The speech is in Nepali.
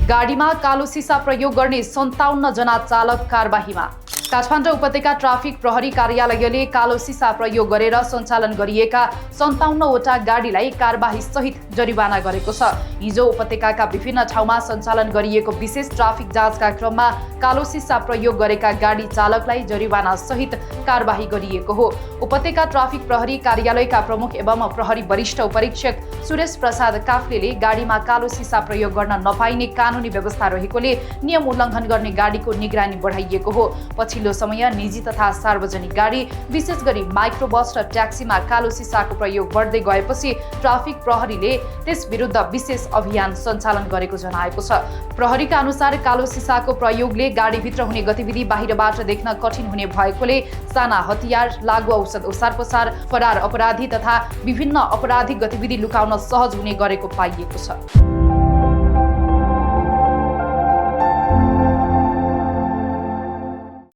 गाडीमा कालो सिसा प्रयोग गर्ने 57 जना चालक कारबाहीमा। काठमाडौँ उपत्यका ट्राफिक प्रहरी कार्यालयले कालो सिसा प्रयोग गरेर सञ्चालन गरिएका 57 वटा गाडीलाई कारबाही सहित जरिवाना गरेको छ। हिजो उपत्यकाका विभिन्न ठाउँमा सञ्चालन गरिएको विशेष ट्राफिक जाँचका क्रममा कालो सिसा प्रयोग गरेका गाडी चालकलाई जरिवाना सहित कारबाही गरिएको हो। उपत्यका ट्राफिक प्रहरी कार्यालयका प्रमुख एवं प्रहरी वरिष्ठ उपरीक्षक सुरेश प्रसाद काफ्लेले गाडीमा कालो सिसा प्रयोग गर्न नपाइने कानुनी व्यवस्था रहेकोले नियम उल्लङ्घन गर्ने गाडीको निगरानी बढाइएको हो। पछिल्लो समय निजी तथा सार्वजनिक गाडी विशेष गरी माइक्रोबस र ट्याक्सीमा कालो सिसाको प्रयोग बढ्दै गएपछि ट्राफिक प्रहरीले त्यस विरुद्ध विशेष अभियान सञ्चालन गरेको जनाएको छ। प्रहरीका अनुसार कालो सिसाको प्रयोगले गाडीभित्र हुने गतिविधि बाहिरबाट देख्न कठिन हुने भएकोले साना हतियार, लागु औषध ओसार-पसार, फरार अपराधी तथा विभिन्न अपराधिक गतिविधि लुकाउन सहज हुने गरेको पाइएको छ।